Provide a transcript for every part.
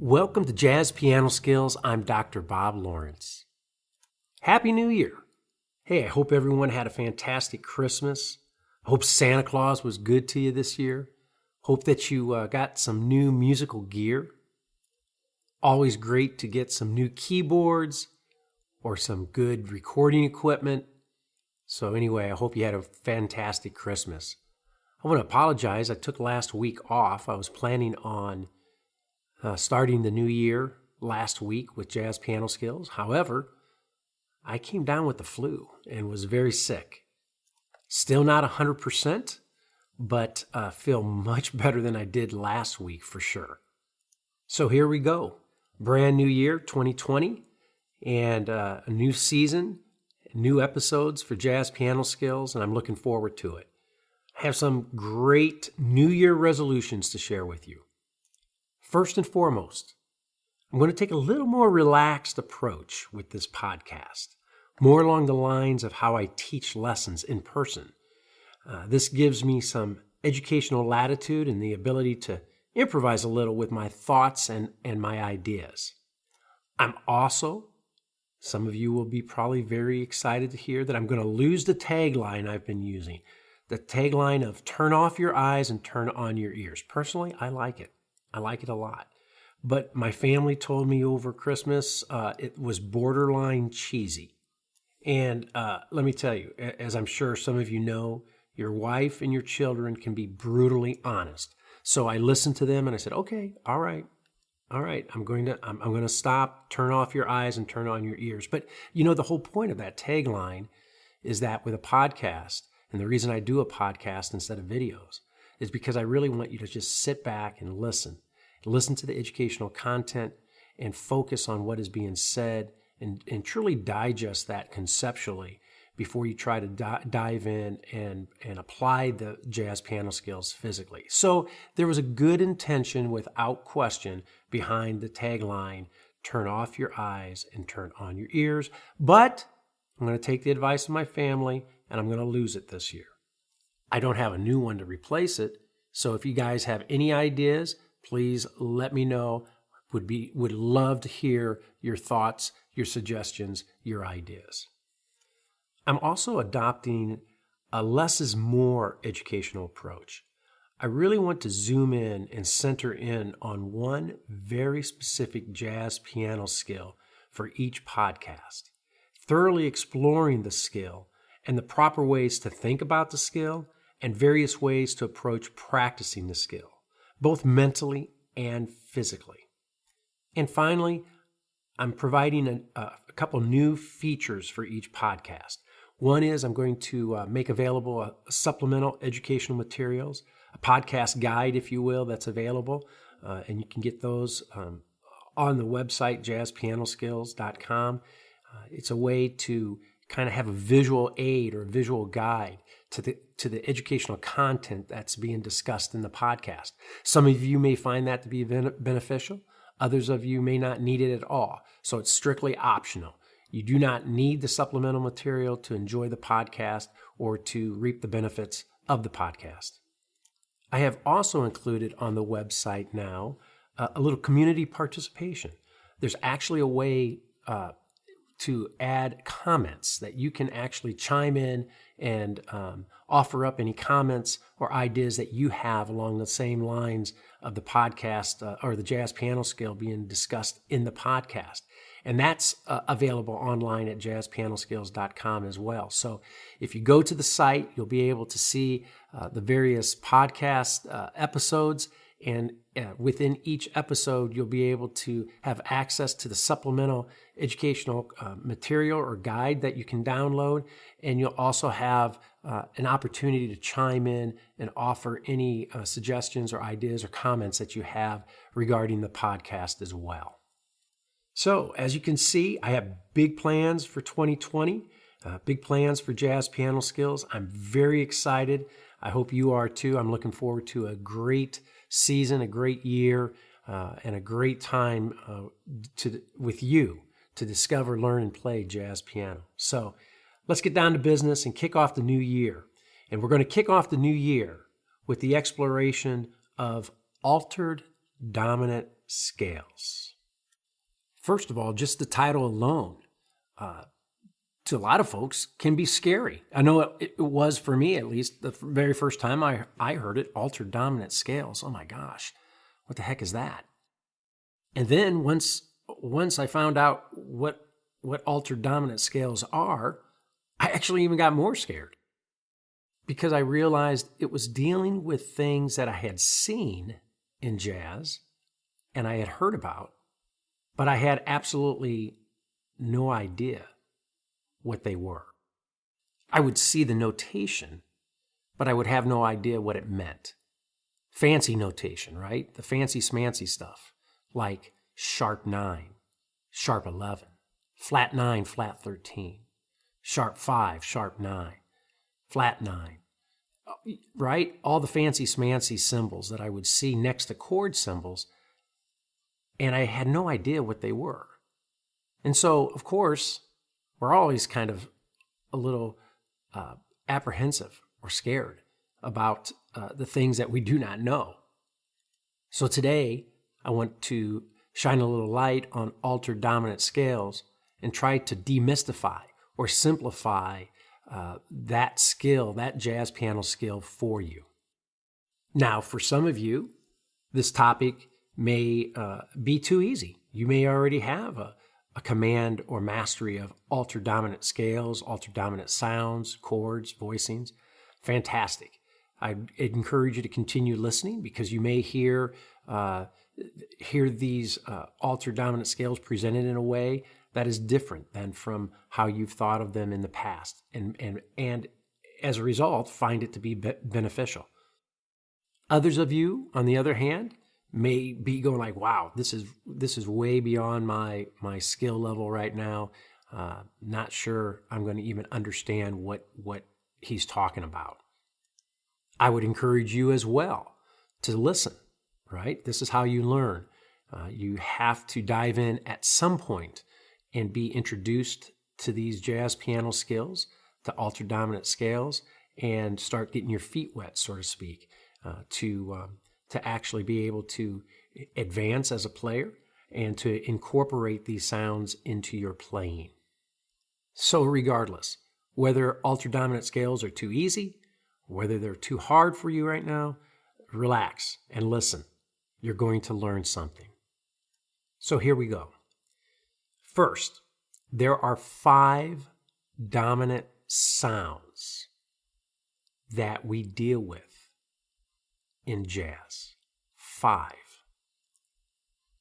Welcome to Jazz Piano Skills. I'm Dr. Bob Lawrence. Happy New Year. Hey, I hope everyone had a fantastic Christmas. I hope Santa Claus was good to you this year. Hope that you got some new musical gear. Always great to get some new keyboards or some good recording equipment. So anyway, I hope you had a fantastic Christmas. I want to apologize. I took last week off. I was planning on starting the new year last week with Jazz Piano Skills. However, I came down with the flu and was very sick. Still not 100%, but feel much better than I did last week for sure. So here we go. Brand new year, 2020, and a new season, new episodes for Jazz Piano Skills, and I'm looking forward to it. I have some great New Year resolutions to share with you. First and foremost, I'm going to take a little more relaxed approach with this podcast, more along the lines of how I teach lessons in person. This gives me some educational latitude and the ability to improvise a little with my thoughts and my ideas. I'm also, some of you will be probably very excited to hear that I'm going to lose the tagline I've been using, the tagline of turn off your eyes and turn on your ears. Personally, I like it. I like it a lot. But my family told me over Christmas it was borderline cheesy. And let me tell you, as I'm sure some of you know, your wife and your children can be brutally honest. So I listened to them and I said, okay, all right. I'm going to stop, turn off your eyes and turn on your ears. But you know, the whole point of that tagline is that with a podcast, and the reason I do a podcast instead of videos is because I really want you to just sit back and listen to the educational content and focus on what is being said and truly digest that conceptually before you try to dive in and apply the jazz piano skills physically. So there was a good intention without question behind the tagline, turn off your eyes and turn on your ears. But I'm going to take the advice of my family and I'm going to lose it this year. I don't have a new one to replace it. So if you guys have any ideas, please let me know. Would love to hear your thoughts, your suggestions, your ideas. I'm also adopting a less is more educational approach. I really want to zoom in and center in on one very specific jazz piano skill for each podcast, thoroughly exploring the skill and the proper ways to think about the skill and various ways to approach practicing the skill, both mentally and physically. And finally, I'm providing a couple new features for each podcast. One is I'm going to make available a supplemental educational materials, a podcast guide, if you will, that's available. And you can get those on the website, jazzpianoskills.com. It's a way to kind of have a visual aid or a visual guide to the educational content that's being discussed in the podcast. Some of you may find that to be beneficial. Others of you may not need it at all. So it's strictly optional. You do not need the supplemental material to enjoy the podcast or to reap the benefits of the podcast. I have also included on the website now a little community participation. There's actually a way to add comments that you can actually chime in and offer up any comments or ideas that you have along the same lines of the podcast or the jazz piano skill being discussed in the podcast. And that's available online at jazzpianoskills.com as well. So if you go to the site, you'll be able to see the various podcast episodes. And within each episode, you'll be able to have access to the supplemental educational material or guide that you can download. And you'll also have an opportunity to chime in and offer any suggestions or ideas or comments that you have regarding the podcast as well. So, as you can see, I have big plans for 2020, big plans for Jazz Piano Skills. I'm very excited. I hope you are too. I'm looking forward to a great season, a great year, and a great time with you to discover, learn, and play jazz piano. So let's get down to business and kick off the new year. And we're going to kick off the new year with the exploration of altered dominant scales. First of all, just the title alone, to a lot of folks, can be scary. I know it was for me, at least, the very first time I heard it, altered dominant scales. Oh my gosh, what the heck is that? And then once I found out what altered dominant scales are, I actually even got more scared, because I realized it was dealing with things that I had seen in jazz and I had heard about, but I had absolutely no idea what they were. I would see the notation, but I would have no idea what it meant. Fancy notation, right? The fancy smancy stuff, like sharp 9, sharp 11, flat 9, flat 13, sharp 5, sharp 9, flat 9, right? All the fancy smancy symbols that I would see next to chord symbols, and I had no idea what they were. And so, of course, we're always kind of a little apprehensive or scared about the things that we do not know. So today, I want to shine a little light on altered dominant scales and try to demystify or simplify that skill, that jazz piano skill for you. Now, for some of you, this topic may be too easy. You may already have a command or mastery of altered dominant scales, altered dominant sounds, chords, voicings. Fantastic. I'd encourage you to continue listening, because you may hear these altered dominant scales presented in a way that is different than from how you've thought of them in the past, and as a result, find it to be beneficial. Others of you, on the other hand, may be going like, wow, this is way beyond my skill level right now. Not sure I'm going to even understand what he's talking about. I would encourage you as well to listen, right? This is how you learn. You have to dive in at some point and be introduced to these jazz piano skills, to altered dominant scales, and start getting your feet wet, so to speak, to actually be able to advance as a player and to incorporate these sounds into your playing. So regardless, whether altered dominant scales are too easy, whether they're too hard for you right now, relax and listen. You're going to learn something. So here we go. First, there are 5 dominant sounds that we deal with in jazz. 5.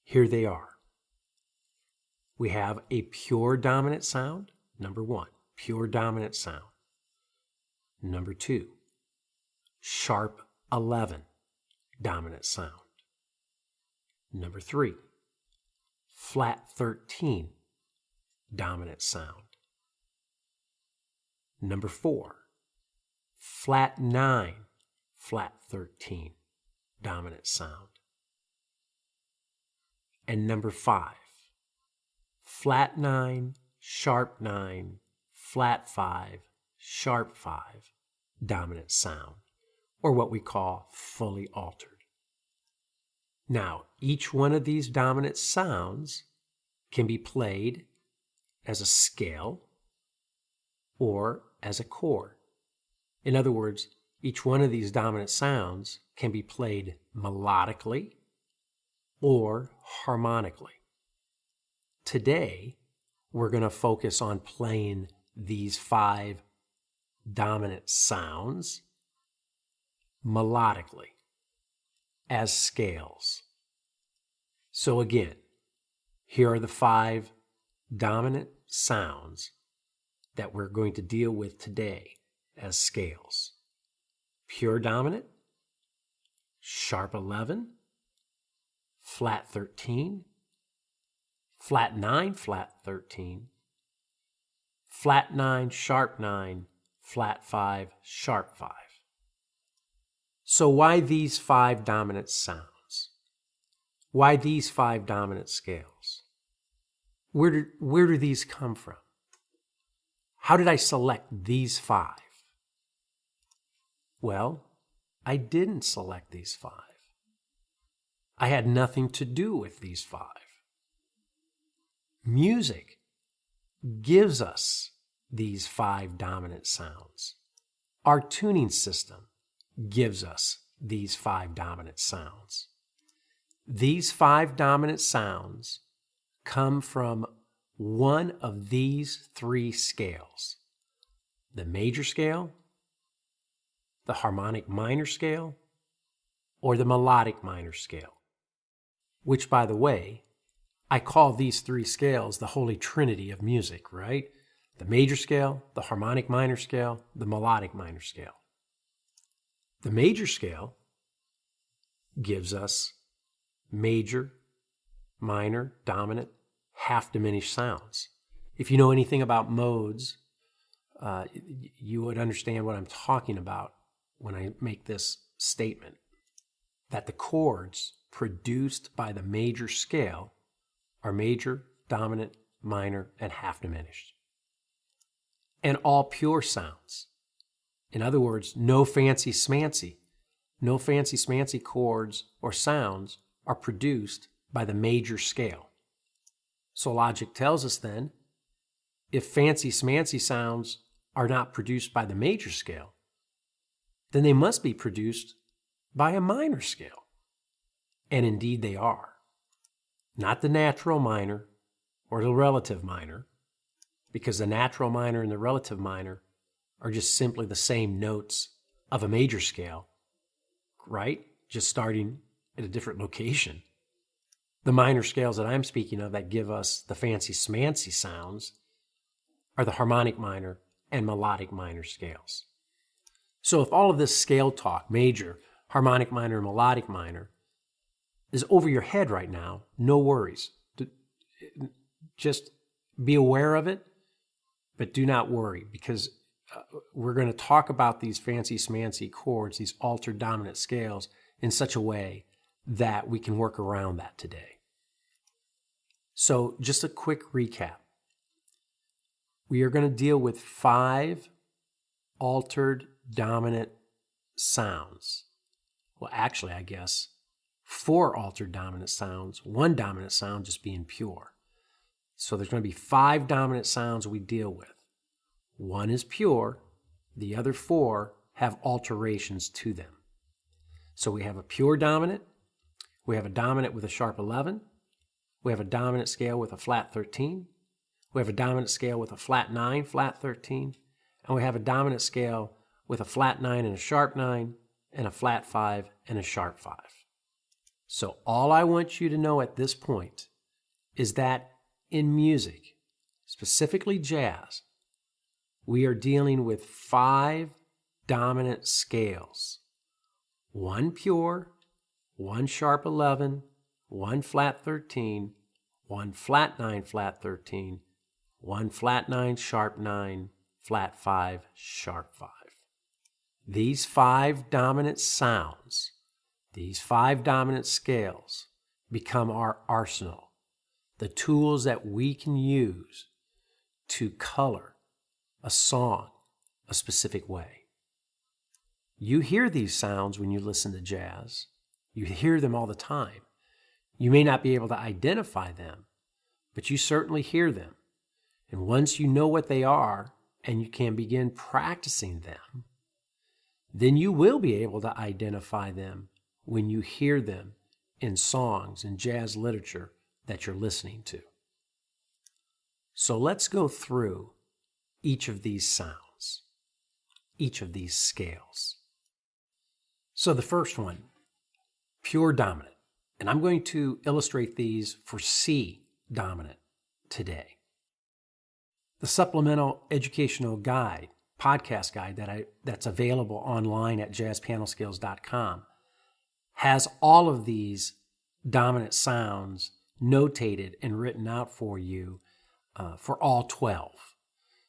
Here they are. We have a pure dominant sound, number 1, pure dominant sound. Number 2, sharp 11 dominant sound. Number 3, flat 13 dominant sound. Number 4, flat 9, flat 13 dominant sound. And number 5, flat 9, sharp 9, flat 5, sharp 5 dominant sound, or what we call fully altered. Now, each one of these dominant sounds can be played as a scale or as a chord. In other words, each one of these dominant sounds can be played melodically or harmonically. Today, we're going to focus on playing these 5 dominant sounds melodically as scales. So again, here are the 5 dominant sounds that we're going to deal with today as scales. Pure dominant, sharp 11, flat 13, flat 9, flat 13, flat 9, sharp 9, flat 5, sharp 5. So why these 5 dominant sounds? Why these 5 dominant scales? Where do these come from? How did I select these 5? Well, I didn't select these 5. I had nothing to do with these five. Music gives us these five dominant sounds. Our tuning system gives us these five dominant sounds. These five dominant sounds come from one of these three scales: the major scale, the harmonic minor scale, or the melodic minor scale, which, by the way, I call these three scales the Holy Trinity of music, right? The major scale, the harmonic minor scale, the melodic minor scale. The major scale gives us major, minor, dominant, half-diminished sounds. If you know anything about modes, you would understand what I'm talking about when I make this statement, that the chords produced by the major scale are major, dominant, minor, and half-diminished. And all pure sounds. In other words, no fancy smancy chords or sounds are produced by the major scale. So logic tells us then, if fancy smancy sounds are not produced by the major scale, then they must be produced by a minor scale. And indeed they are. Not the natural minor or the relative minor, because the natural minor and the relative minor are just simply the same notes of a major scale, right? Just starting at a different location. The minor scales that I'm speaking of that give us the fancy smancy sounds are the harmonic minor and melodic minor scales. So if all of this scale talk, major, harmonic minor, and melodic minor, is over your head right now, no worries. Just be aware of it, but do not worry, because we're going to talk about these fancy smancy chords, these altered dominant scales, in such a way that we can work around that today. So just a quick recap. We are going to deal with 5 altered dominant sounds. Well, actually, I guess 4 altered dominant sounds, 1 dominant sound just being pure. So there's going to be 5 dominant sounds we deal with. 1 is pure, the other 4 have alterations to them. So we have a pure dominant, we have a dominant with a sharp 11, we have a dominant scale with a flat 13, we have a dominant scale with a flat 9, flat 13, and we have a dominant scale with a flat 9 and a sharp 9, and a flat 5 and a sharp 5. So all I want you to know at this point is that in music, specifically jazz, we are dealing with 5 dominant scales. 1 pure, 1 sharp 11, 1 flat 13, 1 flat 9 flat 13, 1 flat 9 sharp 9, flat 5 sharp 5. These 5 dominant sounds, these 5 dominant scales become our arsenal, the tools that we can use to color a song a specific way. You hear these sounds when you listen to jazz. You hear them all the time. You may not be able to identify them, but you certainly hear them. And once you know what they are and you can begin practicing them, then you will be able to identify them when you hear them in songs and jazz literature that you're listening to. So let's go through each of these sounds, each of these scales. So the first one, pure dominant. And I'm going to illustrate these for C dominant today. The supplemental educational guide, podcast guide that's available online at jazzpianoscales.com has all of these dominant sounds notated and written out for you for all 12.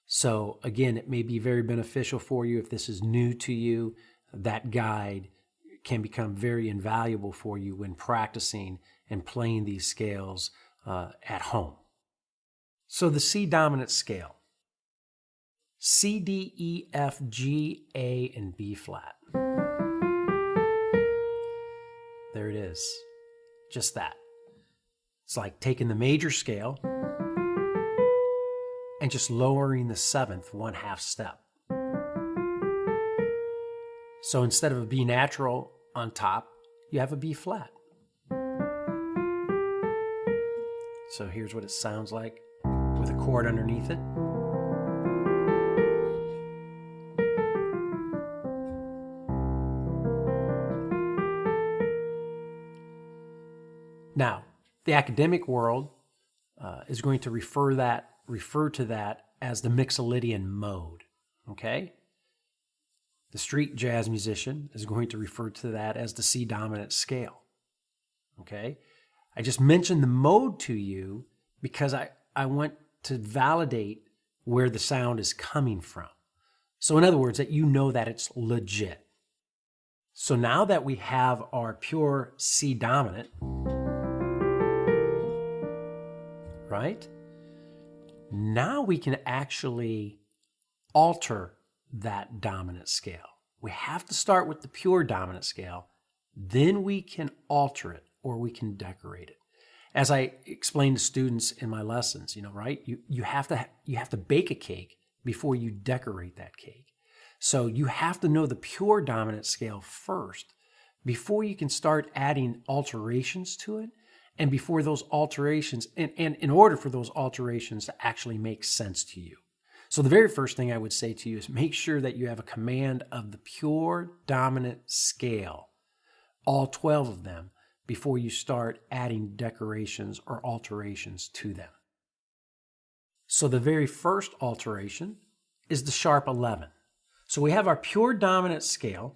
So again, it may be very beneficial for you if this is new to you. That guide can become very invaluable for you when practicing and playing these scales at home. So the C dominant scale, C, D, E, F, G, A, and B flat. There it is. just that. It's like taking the major scale and just lowering the seventh 1/2 step. So instead of a B natural on top, you have a B flat. So here's what it sounds like with a chord underneath it. Now, the academic world is going to refer to that as the Mixolydian mode, okay? The street jazz musician is going to refer to that as the C dominant scale, okay? I just mentioned the mode to you because I want to validate where the sound is coming from. So in other words, that you know that it's legit. So now that we have our pure C dominant, right? Now we can actually alter that dominant scale. We have to start with the pure dominant scale, then we can alter it or we can decorate it. As I explain to students in my lessons, right? You have to bake a cake before you decorate that cake. So you have to know the pure dominant scale first before you can start adding alterations to it. And before those alterations, and in order for those alterations to actually make sense to you. So the very first thing I would say to you is make sure that you have a command of the pure dominant scale, all 12 of them, before you start adding decorations or alterations to them. So the very first alteration is the sharp 11. So we have our pure dominant scale.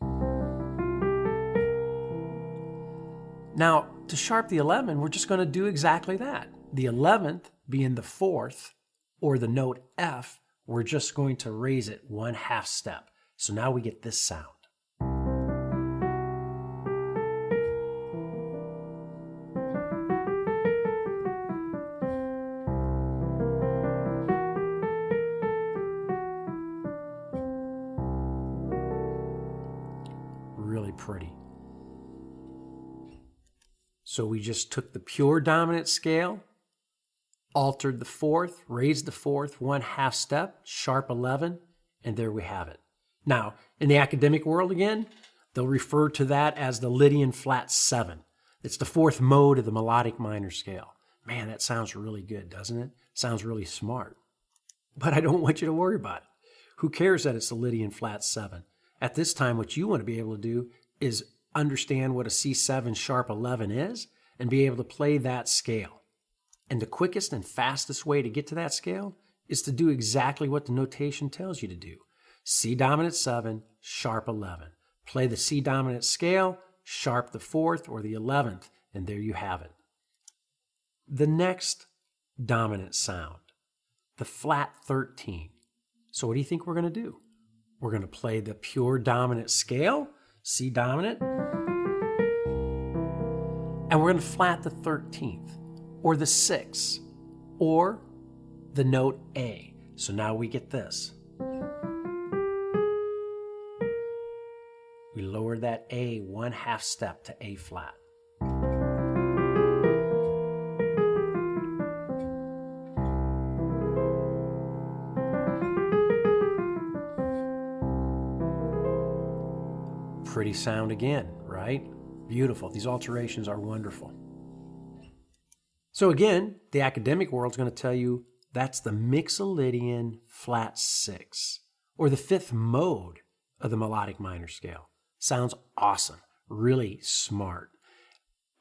Now, to sharp the 11, we're just going to do exactly that. The 11th being the 4th, or the note F, we're just going to raise it 1/2 step. So now we get this sound. Really pretty. So we just took the pure dominant scale, altered the 4th, raised the 4th 1/2 step, sharp 11, and there we have it. Now, in the academic world again, they'll refer to that as the Lydian flat 7. It's the 4th mode of the melodic minor scale. Man, that sounds really good, doesn't it? Sounds really smart. But I don't want you to worry about it. Who cares that it's the Lydian flat 7? At this time, what you want to be able to do is understand what a C7 sharp 11 is and be able to play that scale. And the quickest and fastest way to get to that scale is to do exactly what the notation tells you to do. C dominant 7, sharp 11. Play the C dominant scale, sharp the 4th or the 11th, and there you have it. The next dominant sound, the flat 13. So what do you think we're going to do? We're going to play the pure dominant scale, C dominant, and we're going to flat the 13th, or the 6th, or the note A. So now we get this. We lower that A 1/2 step to A flat. Pretty sound again, right? Beautiful. These alterations are wonderful. So again, the academic world's going to tell you that's the Mixolydian flat 6, or the 5th mode of the melodic minor scale. Sounds awesome, really smart.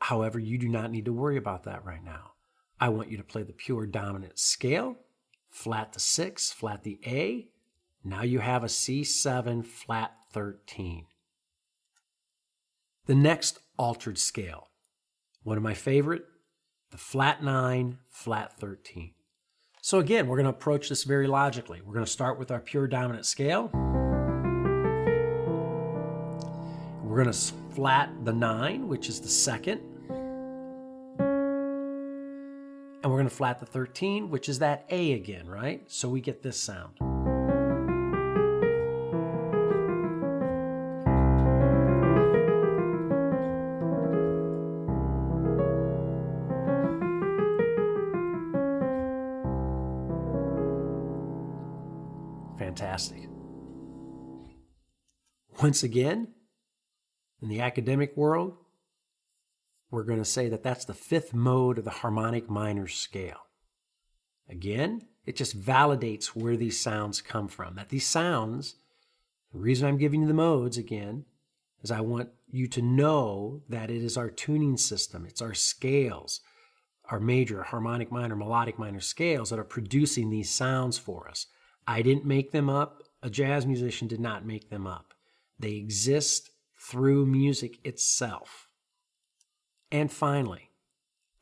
However, you do not need to worry about that right now. I want you to play the pure dominant scale, flat the 6, flat the A. Now you have a C7 flat 13. The next altered scale, one of my favorite, the flat 9, flat 13. So again, we're going to approach this very logically. We're going to start with our pure dominant scale. We're going to flat the 9, which is the 2nd. And we're going to flat the 13, which is that A again, right? So we get this sound. fantastic. Once again, in the academic world, we're going to say that that's the fifth mode of the harmonic minor scale. Again, it just validates where these sounds come from. That these sounds, the reason I'm giving you the modes again, is I want you to know that it is our tuning system. It's our scales, our major, harmonic minor, melodic minor scales that are producing these sounds for us. I didn't make them up. A jazz musician did not make them up. They exist through music itself. And finally,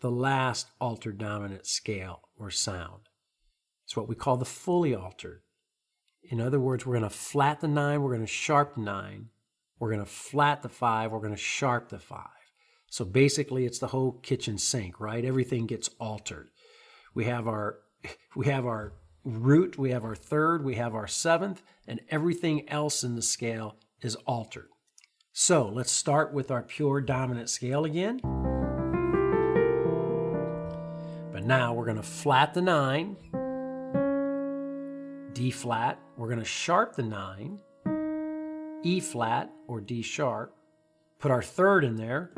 the last altered dominant scale or sound. It's what we call the fully altered. In other words, we're going to flat the 9, we're going to sharp the 9, we're going to flat the 5, we're going to sharp the 5. So basically it's the whole kitchen sink, right? Everything gets altered. We have our root, we have our third, we have our seventh, and everything else in the scale is altered. So let's start with our pure dominant scale again. But now we're going to flat the 9, D flat, we're going to sharp the 9, E flat or D sharp, put our third in there,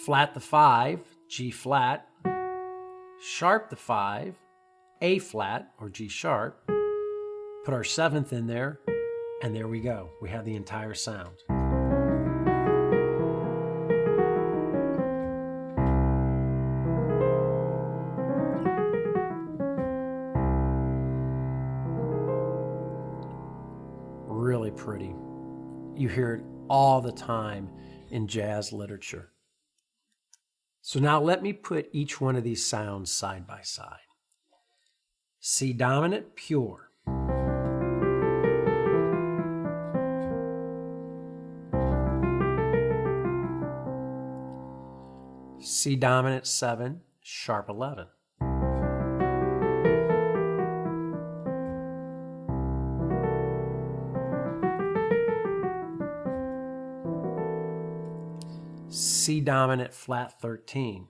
flat the 5, G flat, sharp the 5, A flat or G sharp, put our seventh in there, and there we go. We have the entire sound. Really pretty. You hear it all the time in jazz literature. So now let me put each one of these sounds side by side. C dominant, pure. C dominant 7, sharp 11. C dominant flat 13.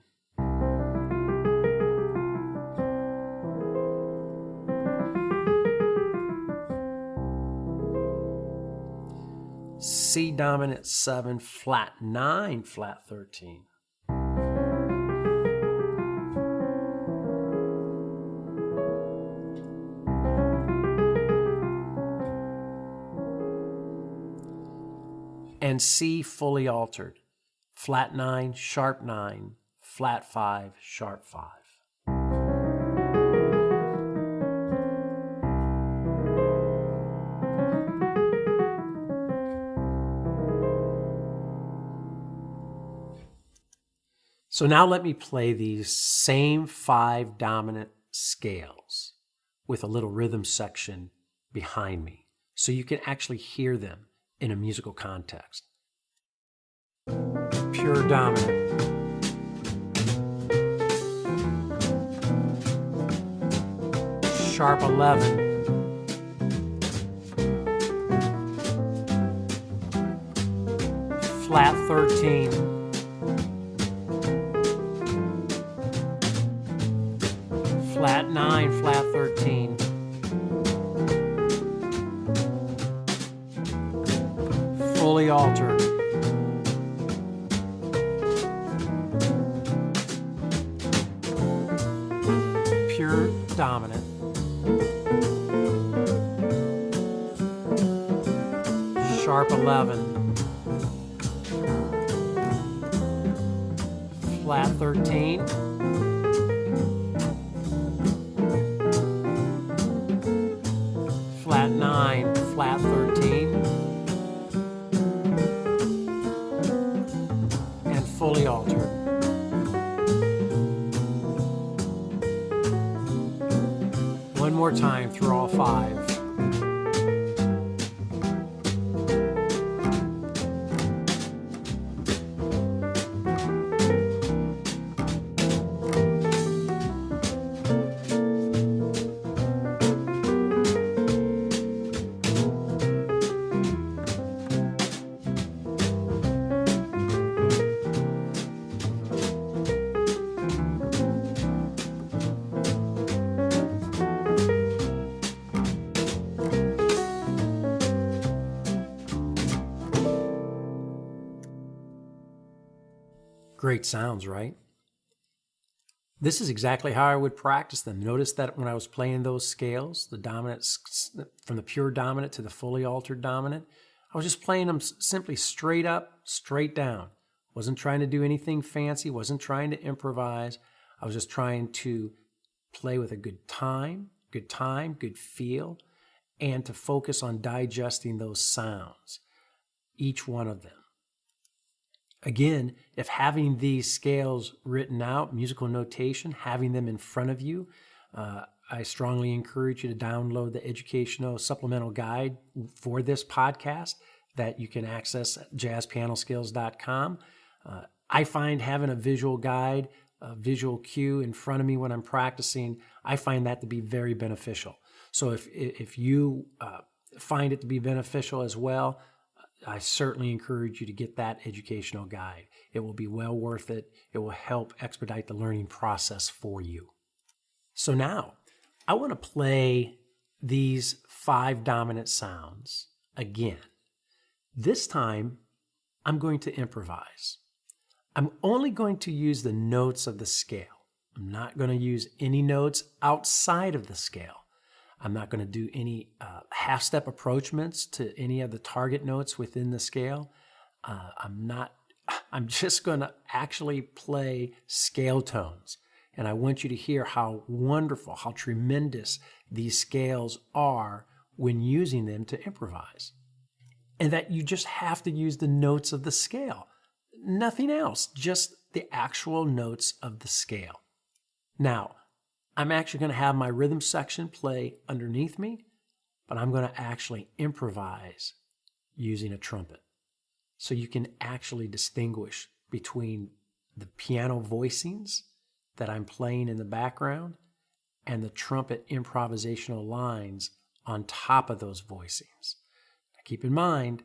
C dominant 7 flat 9 flat 13. And C fully altered. Flat 9, sharp 9, flat 5, sharp 5. So now let me play these same 5 dominant scales with a little rhythm section behind me so you can actually hear them in a musical context. Pure dominant. Sharp 11. Flat 13. Flat 9, flat 13. Fully altered. Pure dominant. Sharp 11. Flat 13. Flat 9, flat 13. And fully altered. One more time through all 5. Great sounds, right? This is exactly how I would practice them. Notice that when I was playing those scales, the dominant, from the pure dominant to the fully altered dominant, I was just playing them simply straight up, straight down. Wasn't trying to do anything fancy, wasn't trying to improvise. I was just trying to play with a good time, good feel, and to focus on digesting those sounds, each one of them. Again, if having these scales written out, musical notation, having them in front of you, I strongly encourage you to download the educational supplemental guide for this podcast that you can access at jazzpianoskills.com. I find having a visual guide, a visual cue in front of me when I'm practicing, I find that to be very beneficial. So if you find it to be beneficial as well, I certainly encourage you to get that educational guide. It will be well worth it. It will help expedite the learning process for you. So now, I want to play these 5 dominant sounds again. This time, I'm going to improvise. I'm only going to use the notes of the scale. I'm not going to use any notes outside of the scale. I'm not going to do any half-step approachments to any of the target notes within the scale. I'm just going to actually play scale tones. And I want you to hear how wonderful, how tremendous these scales are when using them to improvise. And that you just have to use the notes of the scale. Nothing else, just the actual notes of the scale. Now, I'm actually going to have my rhythm section play underneath me, but I'm going to actually improvise using a trumpet. So you can actually distinguish between the piano voicings that I'm playing in the background and the trumpet improvisational lines on top of those voicings. Now keep in mind,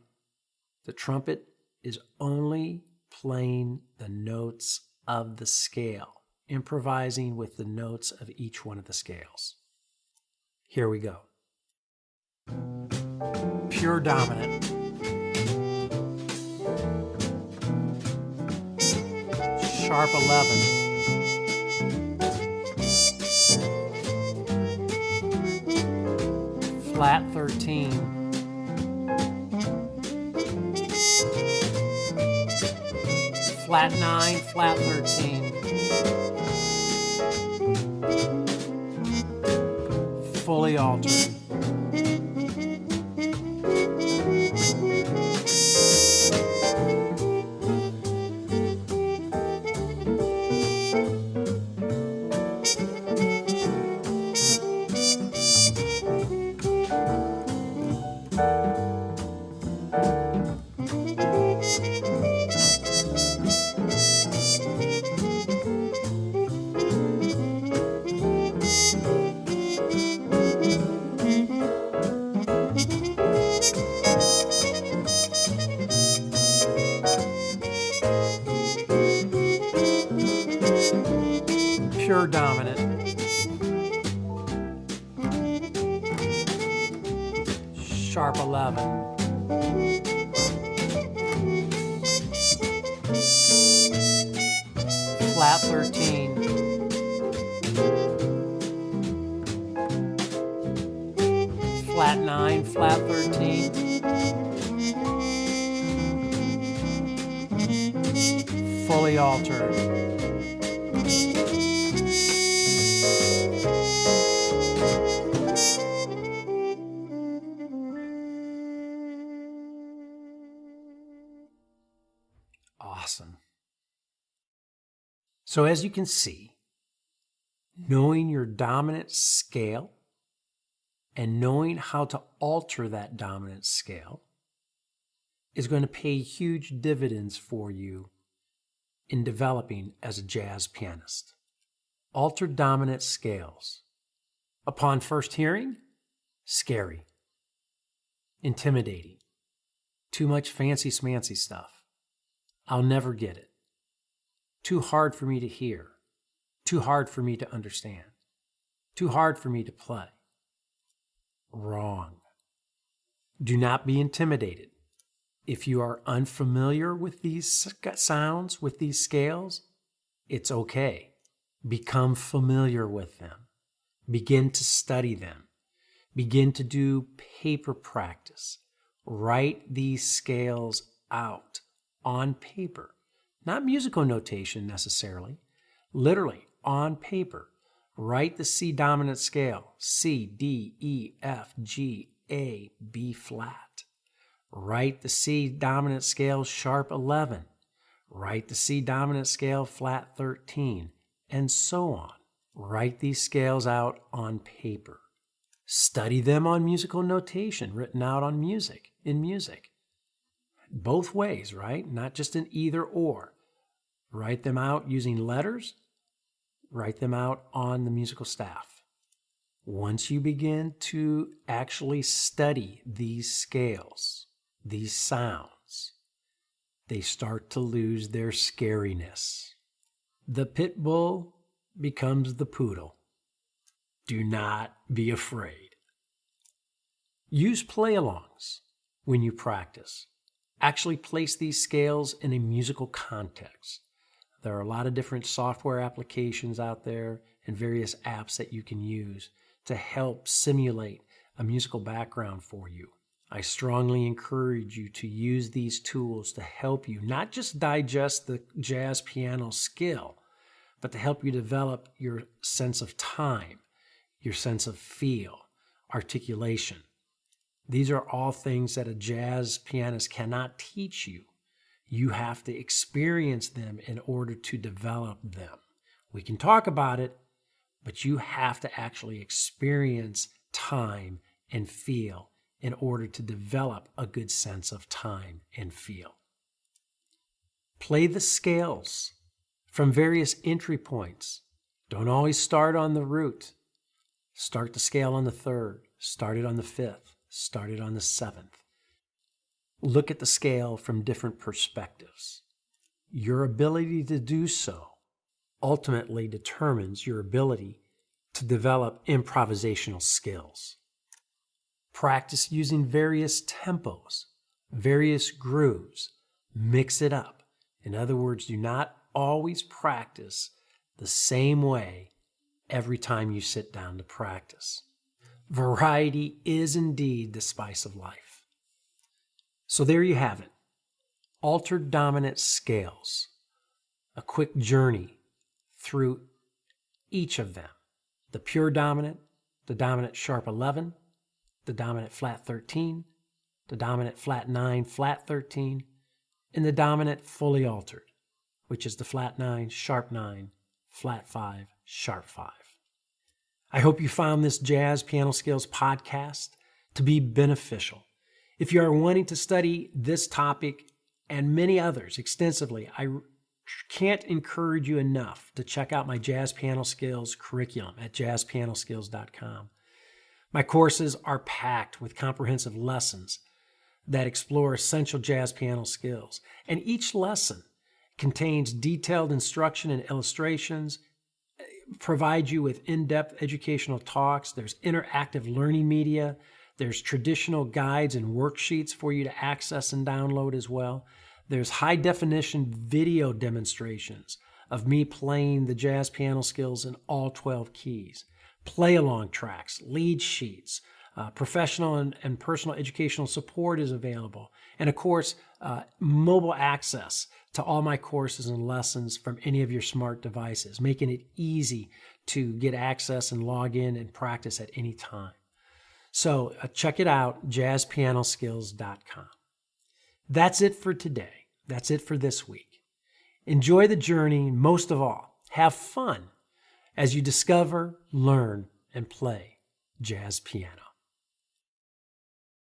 the trumpet is only playing the notes of the scale, improvising with the notes of each one of the scales. Here we go. Pure dominant. Sharp 11. Flat 13. Flat 9, flat 13. Fully altered. Pure dominant. Sharp 11. Flat 13. Flat 9, flat 13. Fully altered. Awesome. So as you can see, knowing your dominant scale and knowing how to alter that dominant scale is going to pay huge dividends for you in developing as a jazz pianist. Altered dominant scales. Upon first hearing, scary, intimidating, too much fancy smancy stuff. I'll never get it. Too hard for me to hear. Too hard for me to understand. Too hard for me to play. Wrong. Do not be intimidated. If you are unfamiliar with these sounds, with these scales, it's okay. Become familiar with them. Begin to study them. Begin to do paper practice. Write these scales out on paper. Not musical notation necessarily. Literally on paper. Write the C dominant scale. C, D, E, F, G, A, B flat. Write the C dominant scale sharp 11. Write the C dominant scale flat 13, and so on. Write these scales out on paper. Study them on musical notation, written out on music, in music. Both ways, right? Not just an either or. Write them out using letters. Write them out on the musical staff. Once you begin to actually study these scales, these sounds, they start to lose their scariness. The pit bull becomes the poodle. Do not be afraid. Use play-alongs when you practice. Actually place these scales in a musical context. There are a lot of different software applications out there and various apps that you can use to help simulate a musical background for you. I strongly encourage you to use these tools to help you not just digest the jazz piano skill, but to help you develop your sense of time, your sense of feel, articulation. These are all things that a jazz pianist cannot teach you. You have to experience them in order to develop them. We can talk about it, but you have to actually experience time and feel in order to develop a good sense of time and feel. Play the scales from various entry points. Don't always start on the root. Start the scale on the third, start it on the fifth, start it on the seventh. Look at the scale from different perspectives. Your ability to do so ultimately determines your ability to develop improvisational skills. Practice using various tempos, various grooves. Mix it up. In other words, do not always practice the same way every time you sit down to practice. Variety is indeed the spice of life. So there you have it. Altered dominant scales. A quick journey through each of them. The pure dominant, the dominant sharp 11, the dominant flat 13, the dominant flat 9, flat 13, and the dominant fully altered, which is the flat 9, sharp 9, flat 5, sharp 5. I hope you found this Jazz Piano Skills podcast to be beneficial. If you are wanting to study this topic and many others extensively, I can't encourage you enough to check out my Jazz Piano Skills curriculum at jazzpianoskills.com. My courses are packed with comprehensive lessons that explore essential jazz piano skills, and each lesson contains detailed instruction and illustrations, provide you with in-depth educational talks. There's interactive learning media. There's traditional guides and worksheets for you to access and download as well. There's high-definition video demonstrations of me playing the jazz piano skills in all 12 keys, play-along tracks, lead sheets, professional and personal educational support is available, and of course, mobile access to all my courses and lessons from any of your smart devices, making it easy to get access and log in and practice at any time. So check it out, jazzpianoskills.com. That's it for today. That's it for this week. Enjoy the journey, and most of all, have fun as you discover, learn, and play jazz piano.